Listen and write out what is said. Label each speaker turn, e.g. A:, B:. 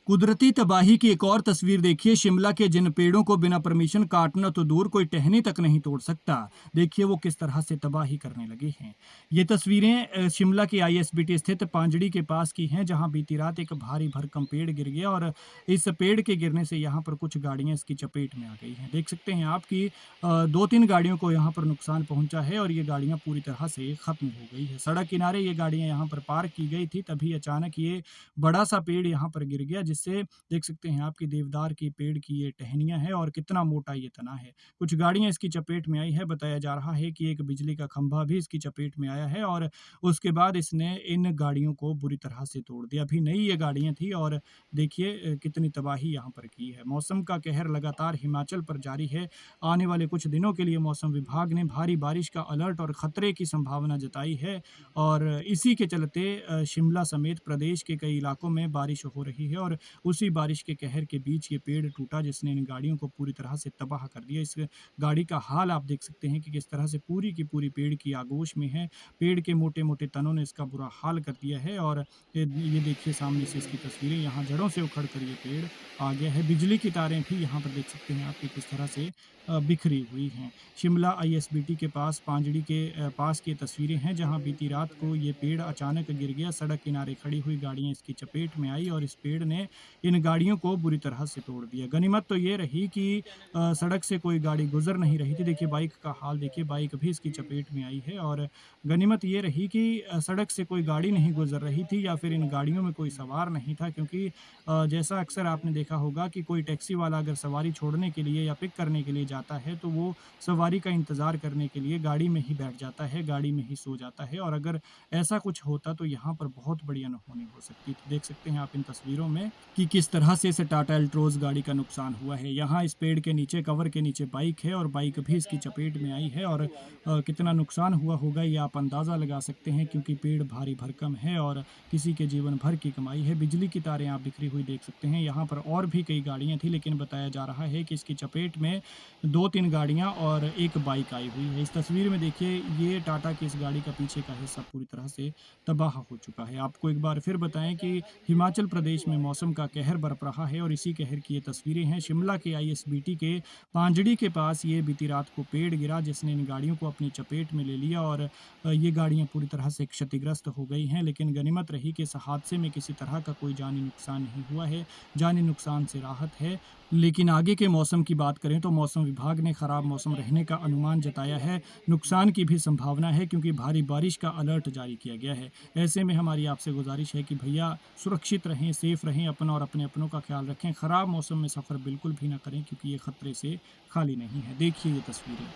A: कुदरती तबाही की एक और तस्वीर देखिए। शिमला के जिन पेड़ों को बिना परमिशन काटना तो दूर, कोई टहनी तक नहीं तोड़ सकता। देखिए वो किस तरह से तबाही करने लगे हैं। ये तस्वीरें शिमला की आईएसबीटी स्थित पांजड़ी के पास की हैं, जहां बीती रात एक भारी भरकम पेड़ गिर गया और इस पेड़ के गिरने से यहां पर कुछ गाड़ियां इसकी चपेट में आ गई हैं। देख सकते हैं आप कि 2-3 गाड़ियों को यहां पर नुकसान पहुंचा है और ये गाड़ियां पूरी तरह से खत्म हो गई है। सड़क किनारे ये गाड़ियां यहां पर पार्क की गई थी, तभी अचानक ये बड़ा सा पेड़ यहाँ पर गिर गया, जिससे देख सकते हैं आपकी देवदार की पेड़ की ये टहनियाँ हैं और कितना मोटा ये तना है। कुछ गाड़ियाँ इसकी चपेट में आई है। बताया जा रहा है कि एक बिजली का खंभा भी इसकी चपेट में आया है और उसके बाद इसने इन गाड़ियों को बुरी तरह से तोड़ दिया। अभी नई ये गाड़ियाँ थी और देखिए कितनी तबाही यहाँ पर की है। मौसम का कहर लगातार हिमाचल पर जारी है। आने वाले कुछ दिनों के लिए मौसम विभाग ने भारी बारिश का अलर्ट और खतरे की संभावना जताई है और इसी के चलते शिमला समेत प्रदेश के कई इलाकों में बारिश हो रही है और उसी बारिश के कहर के बीच ये पेड़ टूटा, जिसने इन गाड़ियों को पूरी तरह से तबाह कर दिया। इस गाड़ी का हाल आप देख सकते हैं कि किस तरह से पूरी की पूरी पेड़ की आगोश में है। पेड़ के मोटे-मोटे तनों ने इसका बुरा हाल कर दिया है और ये देखिए सामने से इसकी तस्वीरें, यहाँ जड़ों से उखड़ कर ये पेड़ आ गया है। बिजली की तारें भी यहाँ पर देख सकते हैं आप कि किस तरह से बिखरी हुई हैं। शिमला आईएसबीटी के पास पांजड़ी के पास की तस्वीरें हैं, जहाँ बीती रात को ये पेड़ अचानक गिर गया। सड़क किनारे खड़ी हुई गाड़ियाँ इसकी चपेट में आई और इस पेड़ ने इन गाड़ियों को बुरी तरह से तोड़ दिया। गनीमत तो ये रही कि सड़क से कोई गाड़ी गुजर नहीं रही थी। देखिए बाइक का हाल देखिए, बाइक भी इसकी चपेट में आई है और गनीमत ये रही कि सड़क से कोई गाड़ी नहीं गुजर रही थी या फिर इन गाड़ियों में कोई सवार नहीं था, क्योंकि जैसा अक्सर आपने देखा होगा कि कोई टैक्सी वाला अगर सवारी छोड़ने के लिए या पिक करने के लिए जाता है तो वो सवारी का इंतज़ार करने के लिए गाड़ी में ही बैठ जाता है, गाड़ी में ही सो जाता है और अगर ऐसा कुछ होता तो यहाँ पर बहुत बड़ी अनहोनी हो सकती थी। देख सकते हैं आप इन तस्वीरों में कि किस तरह से इस टाटा एल्ट्रोज गाड़ी का नुकसान हुआ है। यहाँ इस पेड़ के नीचे, कवर के नीचे बाइक है और बाइक भी इसकी चपेट में आई है और कितना नुकसान हुआ होगा ये आप अंदाज़ा लगा सकते हैं, क्योंकि पेड़ भारी भरकम है और किसी के जीवन भर की कमाई है। बिजली की तारें आप बिखरी हुई देख सकते हैं। यहाँ पर और भी कई गाड़ियाँ थी, लेकिन बताया जा रहा है कि इसकी चपेट में 2-3 गाड़ियाँ और एक बाइक आई हुई है। इस तस्वीर में देखिए ये टाटा की इस गाड़ी का पीछे का हिस्सा पूरी तरह से तबाह हो चुका है। आपको एक बार फिर बताएं कि हिमाचल प्रदेश में मौसम का कहर बरप रहा है और इसी कहर की ये तस्वीरें हैं। शिमला के आईएसबीटी के पांजड़ी के पास ये बीती रात को पेड़ गिरा, जिसने इन गाड़ियों को अपनी चपेट में ले लिया और ये गाड़ियां पूरी तरह से क्षतिग्रस्त हो गई हैं। लेकिन गनीमत रही कि इस हादसे में किसी तरह का कोई जानी नुकसान नहीं हुआ है। जानी नुकसान से राहत है। लेकिन आगे के मौसम की बात करें तो मौसम विभाग ने खराब मौसम रहने का अनुमान जताया है। नुकसान की भी संभावना है, क्योंकि भारी बारिश का अलर्ट जारी किया गया है। ऐसे में हमारी आपसे गुजारिश है कि भैया सुरक्षित रहें, सेफ रहें, अपना और अपने अपनों का ख्याल रखें। ख़राब मौसम में सफ़र बिल्कुल भी ना करें, क्योंकि ये खतरे से खाली नहीं है। देखिए ये तस्वीरें।